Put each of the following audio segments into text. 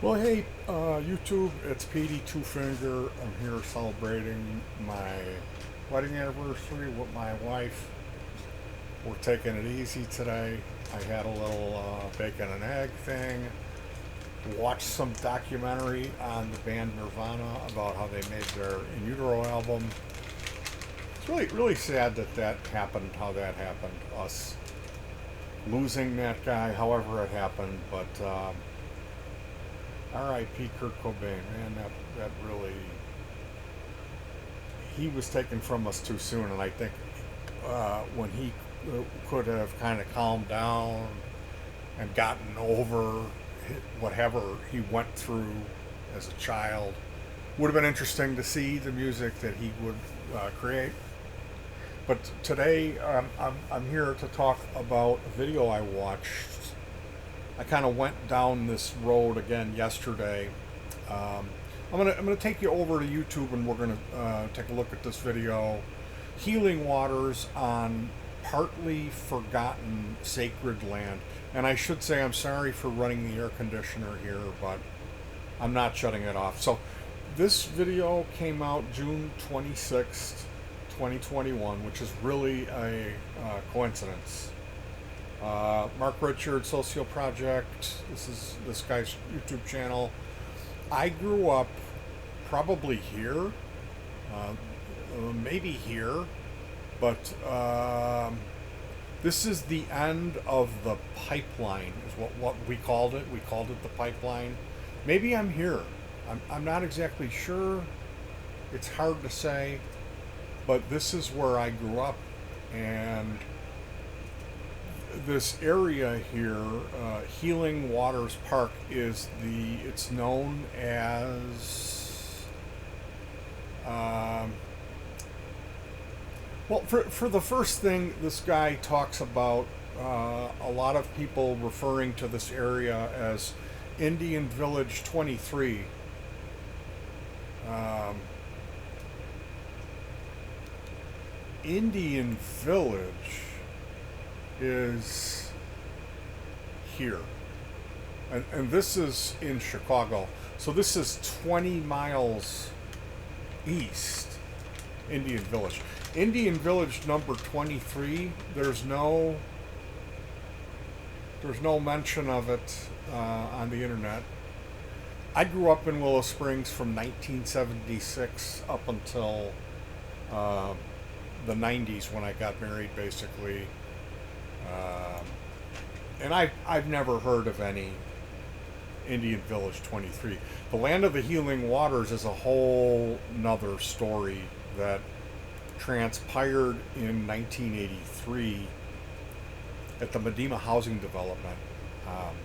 Well, hey, YouTube, it's Petey Two Finger. I'm here celebrating my wedding anniversary with my wife. We're taking it easy today. I had a little bacon and egg thing. Watched some documentary on the band Nirvana about how they made their In Utero album. It's really sad that that happened, how that happened. Us losing that guy, however it happened, but. R.I.P. Kurt Cobain, man, that really, he was taken from us too soon, and I think when he could have kind of calmed down and gotten over whatever he went through as a child, would have been interesting to see the music that he would create. But today, I'm here to talk about a video I watched. I kind of went down this road again yesterday. I'm gonna take you over to YouTube, and we're gonna take a look at this video, "Healing Waters on Partly Forgotten Sacred Land." And I should say I'm sorry for running the air conditioner here, but I'm not shutting it off. So this video came out June 26th, 2021, which is really a coincidence. Mark Richard Socio Project. This is this guy's YouTube channel. I grew up probably here, maybe here, but this is the end of the pipeline, is what we called it. We called it the pipeline. Maybe I'm here. I'm not exactly sure. It's hard to say, but this is where I grew up, and this area here, Healing Waters Park, it's known as, well, for the first thing, this guy talks about a lot of people referring to this area as Indian Village 23. Um, Indian Village is here, and this is in Chicago, so this is 20 miles east. Indian Village number 23, there's no mention of it on the internet. I grew up in Willow Springs from 1976 up until the 90s, when I got married, basically. Um, and I've never heard of any Indian Village 23. The Land of the Healing Waters is a whole nother story that transpired in 1983 at the Medina housing development. Um,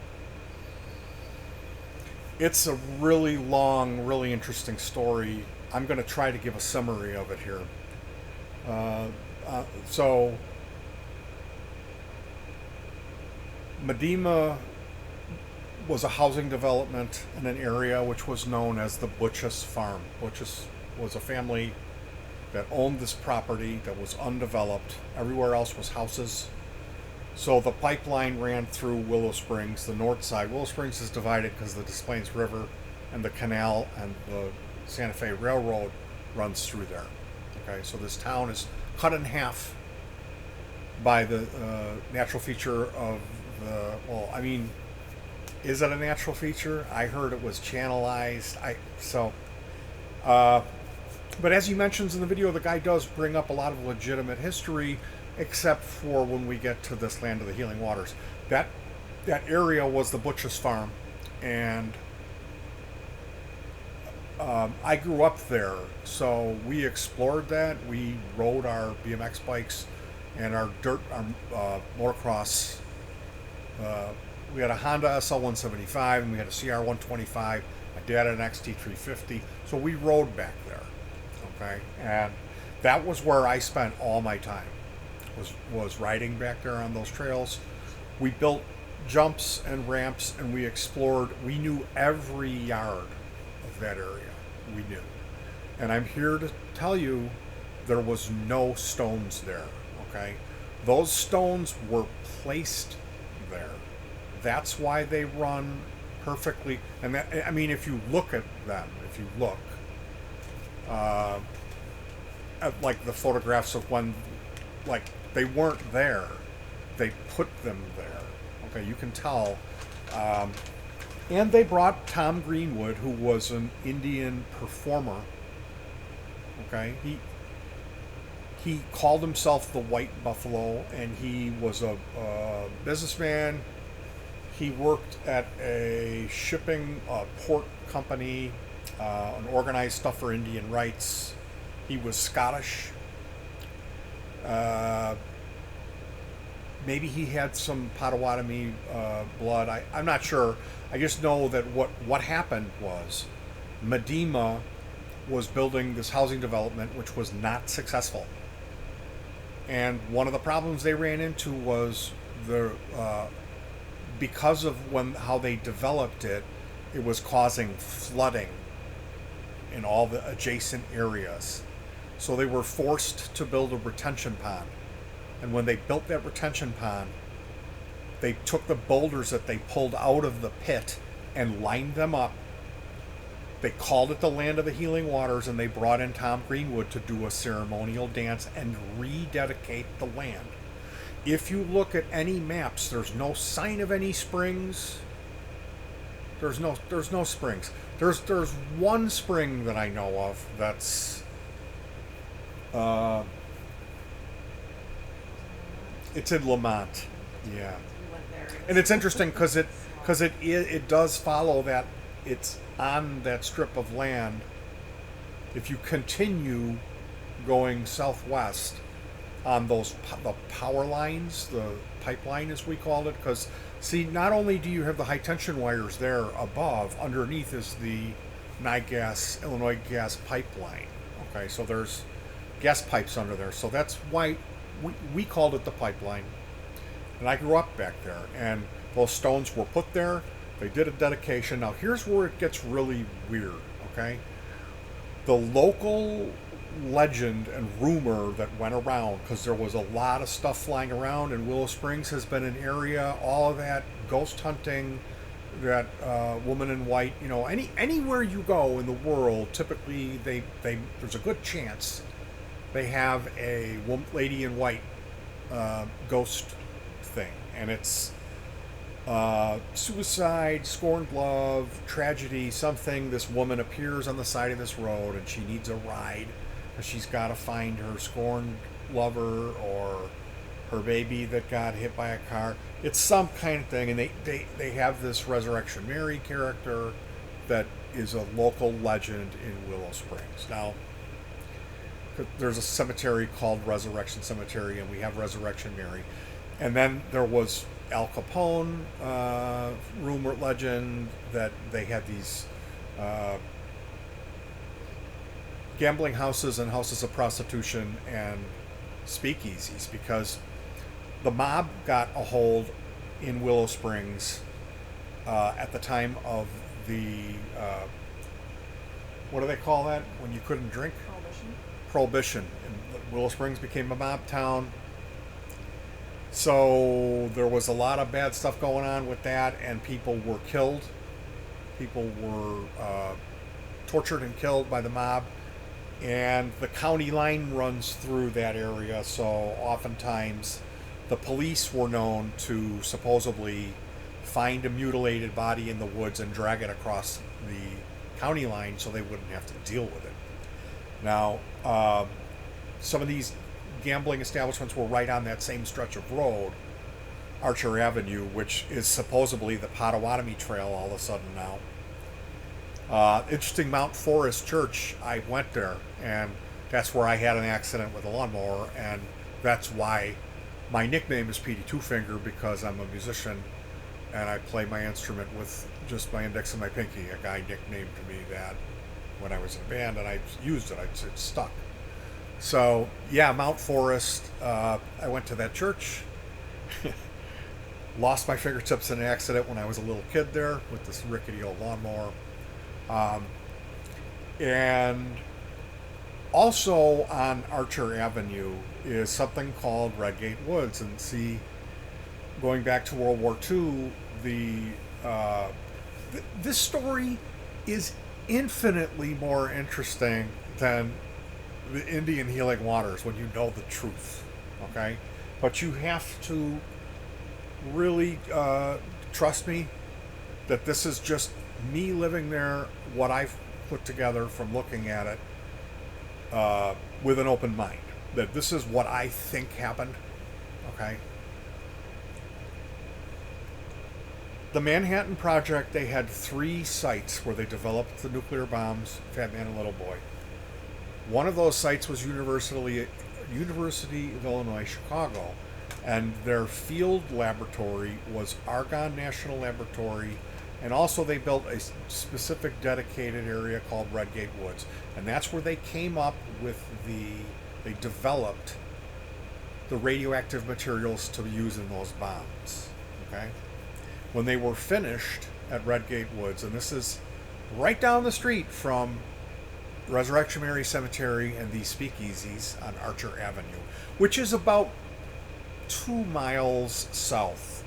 it's a really long, really interesting story. I'm going to try to give a summary of it here. So Medina was a housing development in an area which was known as the Butchess Farm. Butchess was a family that owned this property that was undeveloped. Everywhere else was houses. So the pipeline ran through Willow Springs, the north side. Willow Springs is divided because the Des Plaines River and the canal and the Santa Fe Railroad runs through there. Okay, so this town is cut in half by the natural feature of the, well, I mean, is it a natural feature? I heard it was channelized. But as he mentions in the video, the guy does bring up a lot of legitimate history, except for when we get to this Land of the Healing Waters. That area was the Butch's farm, and I grew up there, so we explored that. We rode our BMX bikes and our motocross. We had a Honda SL175 and we had a CR125. My dad had an XT350, so we rode back there. Okay, and that was where I spent all my time. Was riding back there on those trails. We built jumps and ramps, and we explored. We knew every yard of that area. We knew, and I'm here to tell you, there was no stones there. Okay, those stones were placed there. That's why they run perfectly, and that, I mean, if you look at them, if you look uh, at like the photographs of when, like, they weren't there, they put them there. Okay, you can tell. Um, and they brought Tom Greenwood, who was an Indian performer. Okay, he called himself the White Buffalo, and he was a businessman. He worked at a shipping port company, and organized stuff for Indian rights. He was Scottish. Uh, Maybe he had some Potawatomi blood. I'm not sure. I just know that what happened was Medema was building this housing development, which was not successful. And one of the problems they ran into was the because of how they developed it, it was causing flooding in all the adjacent areas. So they were forced to build a retention pond. And when they built that retention pond, they took the boulders that they pulled out of the pit and lined them up. They called it the Land of the Healing Waters, and they brought in Tom Greenwood to do a ceremonial dance and rededicate the land. If you look at any maps, there's no sign of any springs. There's no springs. There's one spring that I know of that's it's in Lamont. Yeah. And it's interesting because it does follow that it's on that strip of land. If you continue going southwest on the power lines, the pipeline as we called it, because see, not only do you have the high tension wires there above, underneath is the Illinois gas pipeline. Okay, so there's gas pipes under there, so that's why we called it the pipeline. And I grew up back there, and those stones were put there. They did a dedication. Now here's where it gets really weird, okay? The local legend and rumor that went around, because there was a lot of stuff flying around, and Willow Springs has been an area, all of that ghost hunting, that woman in white, anywhere you go in the world, typically there's a good chance they have a lady in white ghost thing, and it's suicide, scorned love, tragedy, something. This woman appears on the side of this road, and she needs a ride. She's got to find her scorned lover or her baby that got hit by a car. It's some kind of thing, and they have this Resurrection Mary character that is a local legend in Willow Springs. Now, there's a cemetery called Resurrection Cemetery, and we have Resurrection Mary. And then there was Al Capone rumor legend that they had these gambling houses and houses of prostitution and speakeasies, because the mob got a hold in Willow Springs at the time of the what do they call that when you couldn't drink? Prohibition. And Willow Springs became a mob town. So there was a lot of bad stuff going on with that, and people were killed. People were tortured and killed by the mob. And the county line runs through that area, so oftentimes the police were known to supposedly find a mutilated body in the woods and drag it across the county line so they wouldn't have to deal with it. Now, some of these gambling establishments were right on that same stretch of road, Archer Avenue, which is supposedly the Potawatomi Trail all of a sudden now. Interesting, Mount Forest Church, I went there, and that's where I had an accident with a lawnmower, and that's why my nickname is Petey Two Finger, because I'm a musician and I play my instrument with just my index and my pinky. A guy nicknamed me that when I was in a band, and I used it. It stuck. So yeah, Mount Forest. I went to that church. Lost my fingertips in an accident when I was a little kid there with this rickety old lawnmower. And also on Archer Avenue is something called Redgate Woods. And see, going back to World War II, the This story is infinitely more interesting than the Indian healing waters when you know the truth. Okay? But you have to really trust me that this is just me living there, what I've put together from looking at it with an open mind. That this is what I think happened. Okay? The Manhattan Project, they had 3 sites where they developed the nuclear bombs, Fat Man and Little Boy. One of those sites was University of Illinois, Chicago, and their field laboratory was Argonne National Laboratory, and also they built a specific dedicated area called Redgate Woods, and that's where they came up with they developed the radioactive materials to use in those bombs. Okay? When they were finished at Redgate Woods, and this is right down the street from Resurrection Mary Cemetery and these speakeasies on Archer Avenue, which is about 2 miles south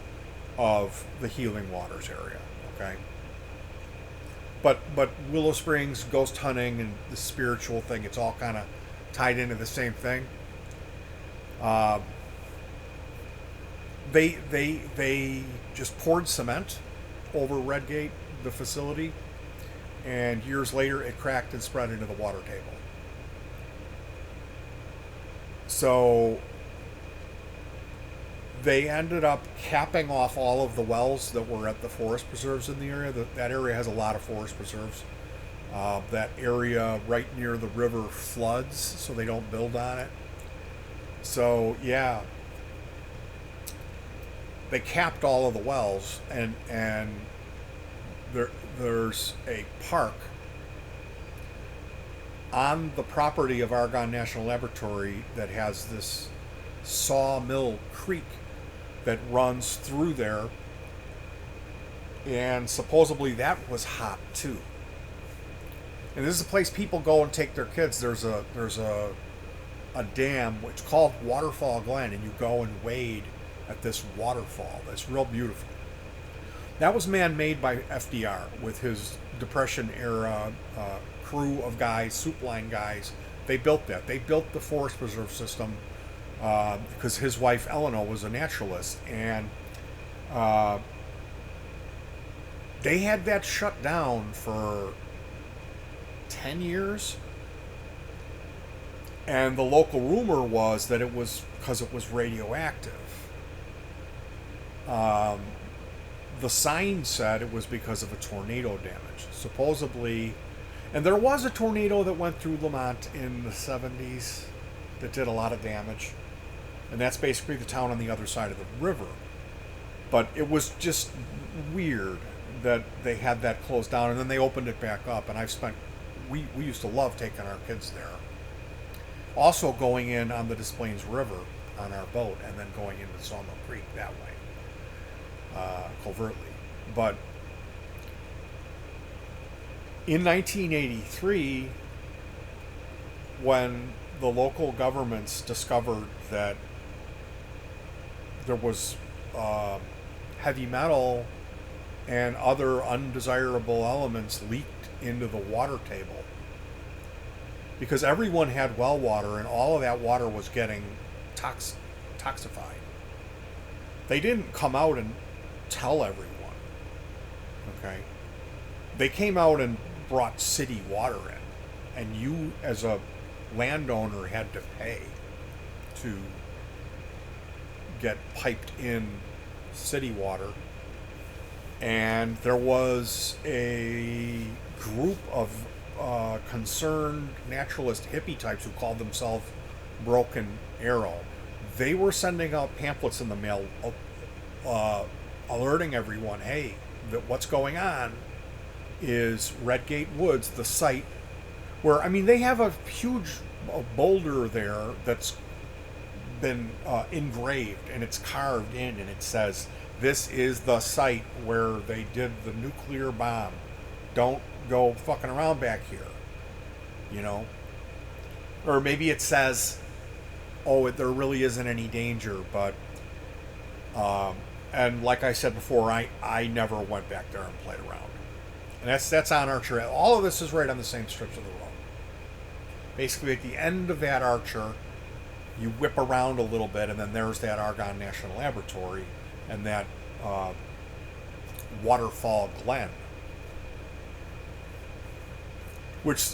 of the Healing Waters area. Okay, but Willow Springs, ghost hunting, and the spiritual thing, it's all kind of tied into the same thing. They just poured cement over Redgate, the facility, and years later it cracked and spread into the water table. So they ended up capping off all of the wells that were at the forest preserves in the area. That area has a lot of forest preserves. That area right near the river floods, so they don't build on it. So yeah, they capped all of the wells, and there's a park on the property of Argonne National Laboratory that has this Sawmill Creek that runs through there, and supposedly that was hot too. And this is a place people go and take their kids. There's a dam which is called Waterfall Glen, and you go and wade at this waterfall. That's real beautiful. That was man-made by FDR with his Depression era crew of guys, soup line guys. They built that. They built the forest preserve system because his wife Eleanor was a naturalist, and they had that shut down for 10 years. And the local rumor was that it was because it was radioactive. The sign said it was because of a tornado damage. Supposedly, and there was a tornado that went through Lamont in the 70s that did a lot of damage. And that's basically the town on the other side of the river. But it was just weird that they had that closed down, and then they opened it back up. And we used to love taking our kids there. Also going in on the Des Plaines River on our boat, and then going into Sawmill Creek that way, covertly. But in 1983, when the local governments discovered that there was heavy metal and other undesirable elements leaked into the water table, because everyone had well water and all of that water was getting toxified. They didn't come out and tell everyone. Okay? They came out and brought city water in, and you as a landowner had to pay to get piped in city water. And there was a group of concerned naturalist hippie types who called themselves Broken Arrow. They were sending out pamphlets in the mail alerting everyone, hey, that what's going on is Redgate Woods, the site where, I mean, they have a huge boulder there that's been engraved, and it's carved in, and it says, this is the site where they did the nuclear bomb. Don't go fucking around back here, you know? Or maybe it says, oh, there really isn't any danger, but and like I said before, I never went back there and played around. And that's on Archer. All of this is right on the same strips of the road. Basically, at the end of that Archer, you whip around a little bit, and then there's that Argonne National Laboratory and that Waterfall Glen, which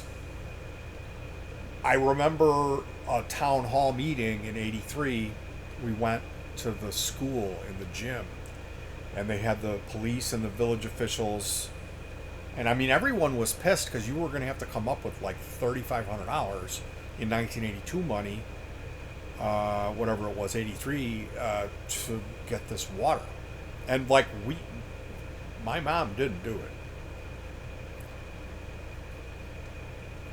I remember a town hall meeting in '83. We went to the school in the gym, and they had the police and the village officials. And I mean, everyone was pissed because you were going to have to come up with like $3,500 in 1982 money, whatever it was, 83, to get this water. And like my mom didn't do it.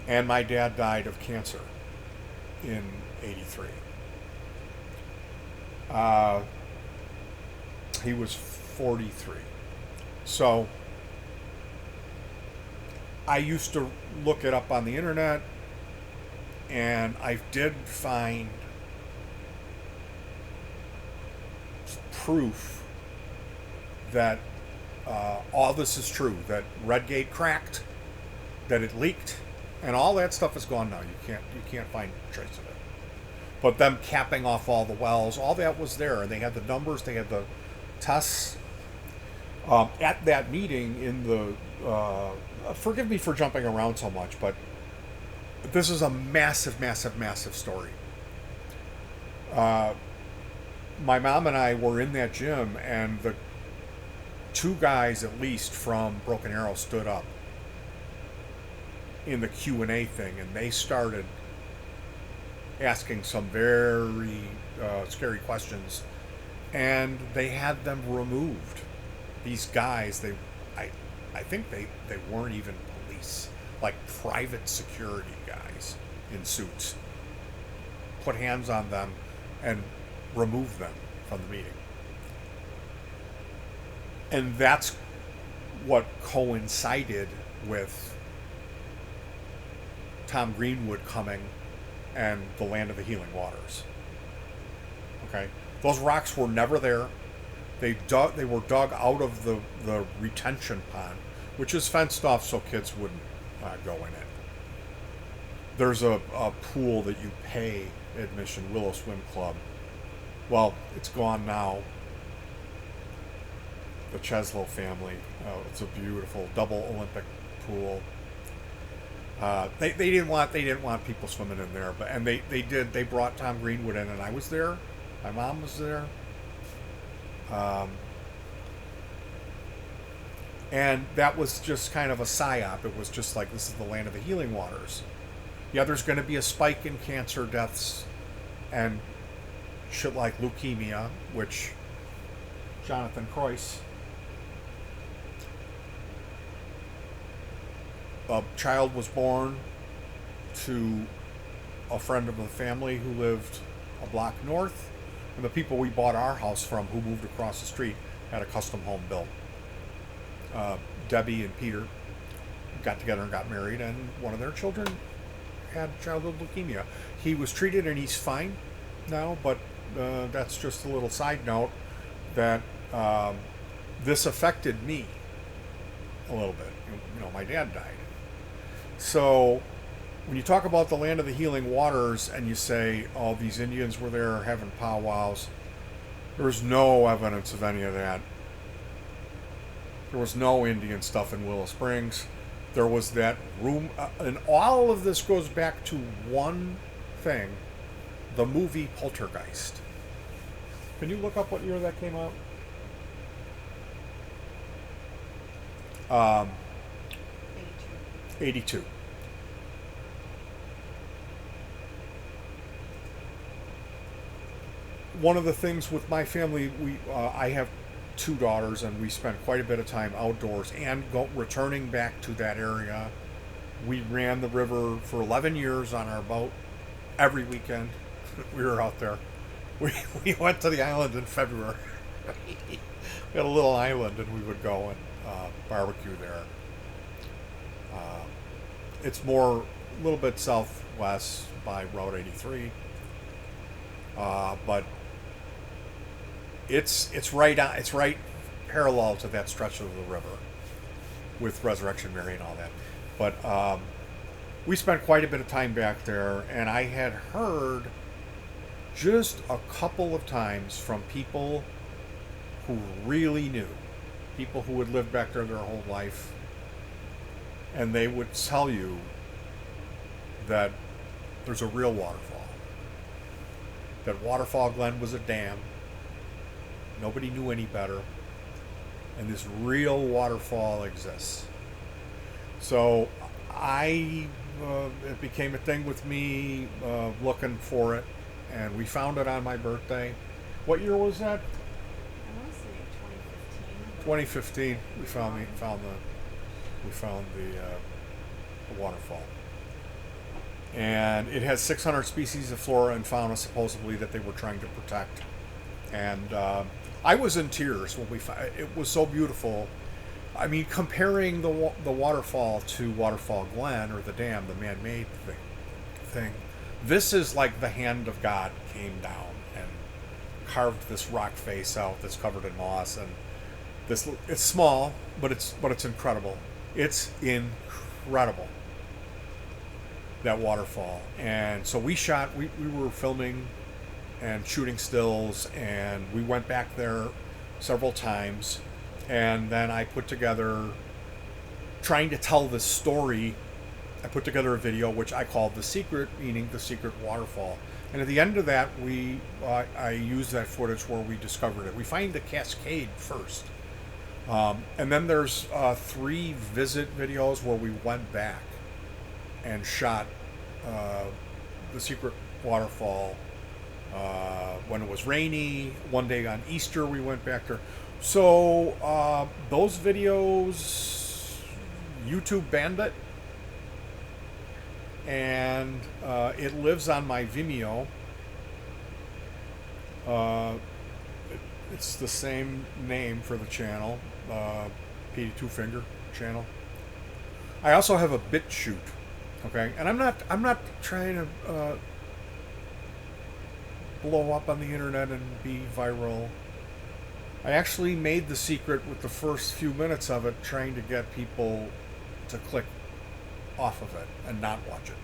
And my dad died of cancer in '83. He was 43. So I used to look it up on the internet, and I did find proof that all this is true, that Redgate cracked, that it leaked, and all that stuff is gone now. You can't find trace of it. But them capping off all the wells, all that was there, and they had the numbers, they had the tests. At that meeting in the forgive me for jumping around so much, but this is a massive, massive, massive story. My mom and I were in that gym, and the two guys at least from Broken Arrow stood up in the Q&A thing, and they started asking some very scary questions, and they had them removed. These guys, I think they weren't even police, like private security guys in suits, put hands on them and removed them from the meeting. And that's what coincided with Tom Greenwood coming and the Land of the Healing Waters. Okay? Those rocks were never there. They were dug out of the retention pond, which is fenced off so kids wouldn't go in it. There's a pool that you pay admission, Willow Swim Club. Well, it's gone now. The Cheslow family. It's a beautiful double Olympic pool. They didn't want people swimming in there, but they brought Tom Greenwood in, and I was there. My mom was there. And that was just kind of a psyop. It was just like, this is the Land of the Healing Waters. Yeah, there's going to be a spike in cancer deaths and shit like leukemia, which Jonathan Croyce, a child was born to a friend of the family who lived a block north, and the people we bought our house from, who moved across the street, had a custom home built. Debbie and Peter got together and got married, and one of their children had childhood leukemia. He was treated and he's fine now, but that's just a little side note that this affected me a little bit. You know, my dad died. So when you talk about the Land of the Healing Waters and you say, oh, these Indians were there having powwows, there's no evidence of any of that. There was no Indian stuff in Willow Springs. There was that room, and all of this goes back to one thing, the movie Poltergeist. Can you look up what year that came out? 82. One of the things with my family, I have two daughters, and we spent quite a bit of time outdoors and returning back to that area. We ran the river for 11 years on our boat every weekend. We were out there. We went to the island in February. We had a little island, and we would go and barbecue there. It's a little bit southwest by Route 83, but it's right parallel to that stretch of the river. with Resurrection Mary and all that. But we spent quite a bit of time back there, and I had heard just a couple of times from people who really knew, people who had lived back there their whole life, and they would tell you that there's a real waterfall. That Waterfall Glen was a dam. Nobody knew any better. And this real waterfall exists. So it became a thing with me looking for it, and we found it on my birthday. What year was that? I want to say 2015. We found the waterfall, and it has 600 species of flora and fauna supposedly that they were trying to protect. And I was in tears when we found it. It was so beautiful. I mean, comparing the waterfall to Waterfall Glen, or the dam, the man-made thing, this is like the hand of God came down and carved this rock face out that's covered in moss. And it's small, but it's incredible. It's incredible, that waterfall. And so we were filming and shooting stills, and we went back there several times. And then I put together, trying to tell this story, I put together a video which I called The Secret, meaning the secret waterfall. And at the end of that, I used that footage where we discovered it. We find the cascade first. And then there's 3 visit videos where we went back and shot the secret waterfall when it was rainy. One day on Easter we went back there. So those videos, YouTube banned it, and it lives on my Vimeo. It's the same name for the channel, Petey Two Finger channel. I also have a BitChute, okay, and I'm not trying to blow up on the internet and be viral. I actually made The Secret with the first few minutes of it, trying to get people to click off of it and not watch it.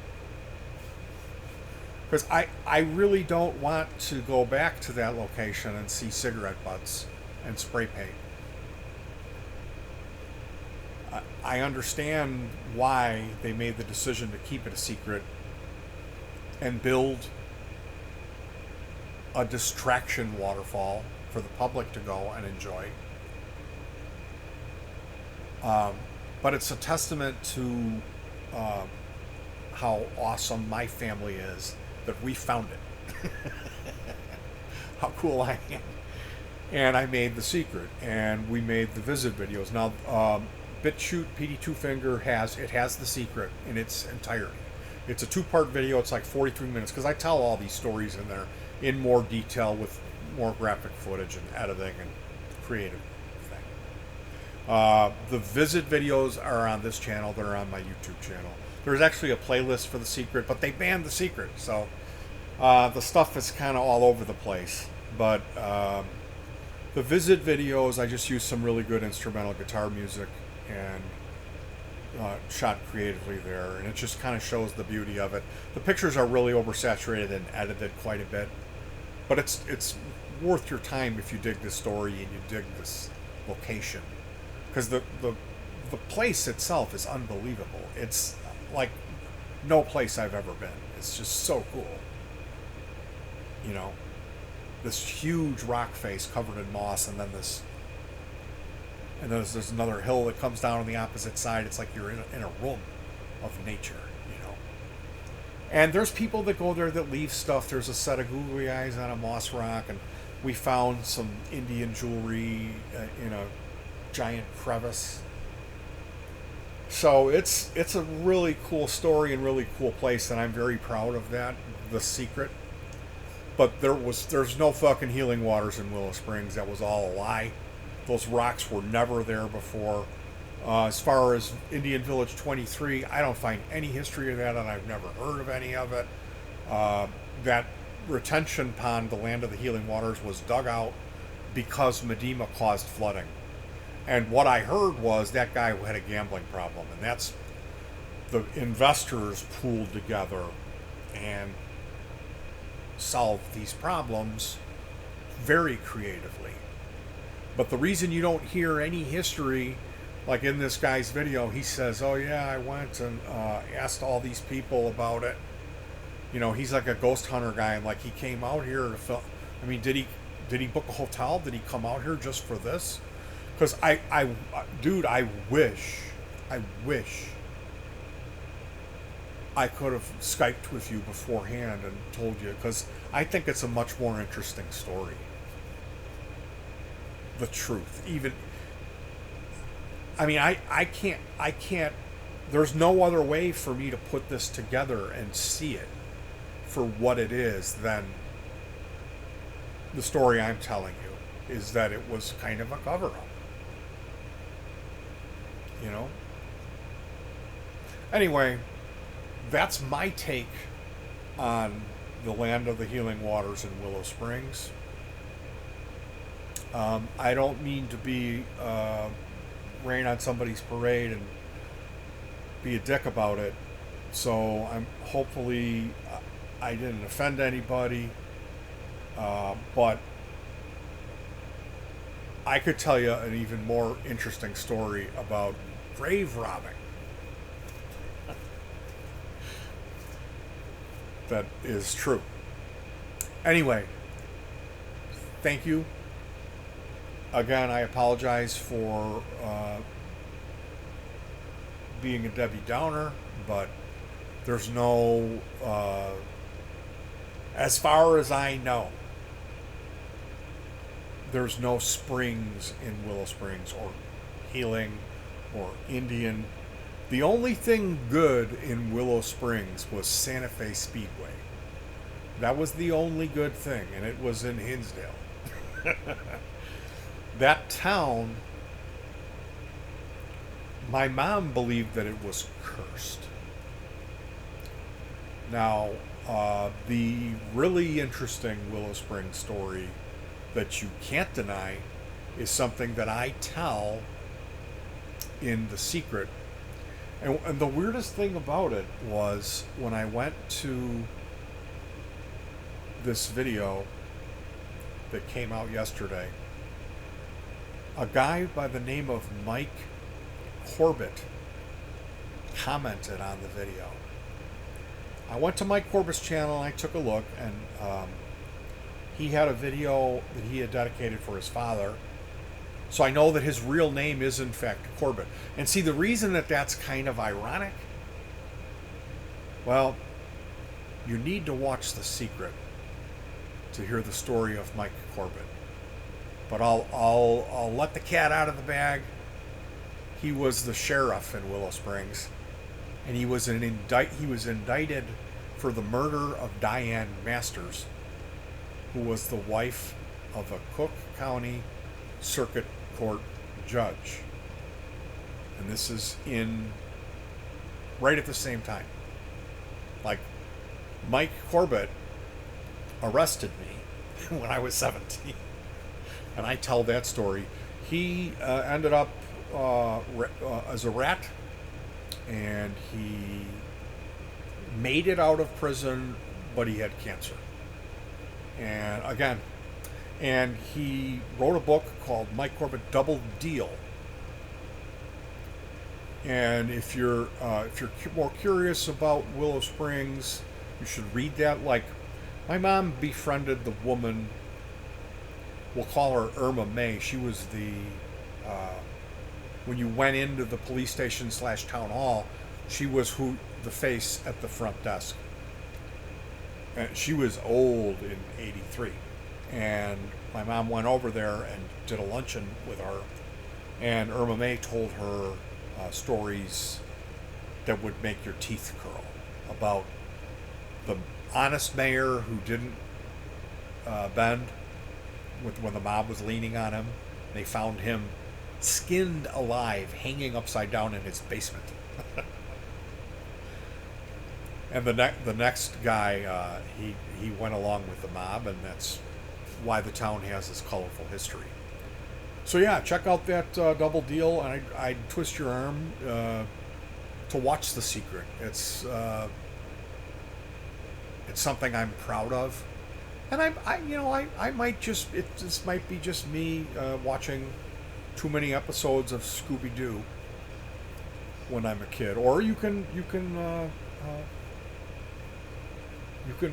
Because I really don't want to go back to that location and see cigarette butts and spray paint. I understand why they made the decision to keep it a secret and build a distraction waterfall for the public to go and enjoy. But it's a testament to how awesome my family is that we found it. How cool I am. And I made The Secret, and we made the visit videos. Now, BitChute Petey Two Finger has The Secret in its entirety. It's a 2-part video. It's like 43 minutes, because I tell all these stories in there in more detail with more graphic footage and editing and creative thing. The visit videos are on this channel. They're on my YouTube channel. There's actually a playlist for The Secret, but they banned The Secret, so the stuff is kind of all over the place. But the visit videos, I just used some really good instrumental guitar music and shot creatively there, and it just kind of shows the beauty of it. The pictures are really oversaturated and edited quite a bit, but it's worth your time if you dig this story and you dig this location, because the place itself is unbelievable. It's like no place I've ever been. It's just so cool. You know, this huge rock face covered in moss, and then there's another hill that comes down on the opposite side. It's like you're in a room of nature, you know. And there's people that go there that leave stuff. There's a set of googly eyes on a moss rock, and we found some Indian jewelry in a giant crevice. So it's a really cool story and really cool place, and I'm very proud of that, The Secret. But there's no fucking healing waters in Willow Springs. That was all a lie. Those rocks were never there before. As far as Indian Village 23, I don't find any history of that, and I've never heard of any of it. That retention pond, the Land of the Healing Waters, was dug out because Medema caused flooding. And what I heard was that guy had a gambling problem, and that's the investors pooled together and solved these problems very creatively. But the reason you don't hear any history, like in this guy's video, he says, "Oh yeah, I went and asked all these people about it." You know, he's like a ghost hunter guy, and like he came out here to film. I mean, did he book a hotel? Did he come out here just for this? Because dude, I wish I could have Skyped with you beforehand and told you, because I think it's a much more interesting story. The truth, even. I mean, I can't. There's no other way for me to put this together and see it for what it is than the story I'm telling you, is that it was kind of a cover-up. You know? Anyway, that's my take on the Land of the Healing Waters in Willow Springs. I don't mean to be rain on somebody's parade and be a dick about it. So I'm hopefully I didn't offend anybody. But I could tell you an even more interesting story about grave robbing. That is true. Anyway, thank you. Again, I apologize for being a Debbie Downer, but there's no, as far as I know, there's no springs in Willow Springs or healing or Indian. The only thing good in Willow Springs was Santa Fe Speedway. That was the only good thing, and it was in Hinsdale. That town, my mom believed that it was cursed. Now, the really interesting Willow Springs story that you can't deny is something that I tell in The Secret. And the weirdest thing about it was when I went to this video that came out yesterday, a guy by the name of Mike Corbett commented on the video. I went to Mike Corbett's channel and I took a look, and he had a video that he had dedicated for his father. So I know that his real name is in fact Corbett. And see, the reason that that's kind of ironic, well, you need to watch The Secret to hear the story of Mike Corbett. But I'll let the cat out of the bag. He was the sheriff in Willow Springs, and he was indicted for the murder of Diane Masters, who was the wife of a Cook County Circuit Court judge. And this is in right at the same time. Like, Mike Corbett arrested me when I was 17. And I tell that story. He ended up as a rat, and he made it out of prison, but he had cancer. And he wrote a book called Mike Corbett Double Deal. And if you're more curious about Willow Springs, you should read that. Like, my mom befriended the woman. We'll call her Irma May. She was the when you went into the police station / town hall, she was the face at the front desk. And she was old in '83. And my mom went over there and did a luncheon with her, and Irma May told her stories that would make your teeth curl about the honest mayor who didn't bend when the mob was leaning on him. They found him skinned alive, hanging upside down in his basement. And the next guy, he went along with the mob, and that's why the town has this colorful history. So yeah, check out that double deal, and I'd twist your arm to watch The Secret. It's something I'm proud of, and I might just this might be just me watching too many episodes of Scooby Doo when I'm a kid, or you can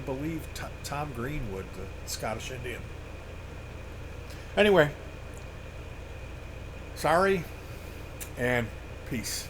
believe Tom Greenwood, the Scottish Indian. Anyway, sorry, and peace.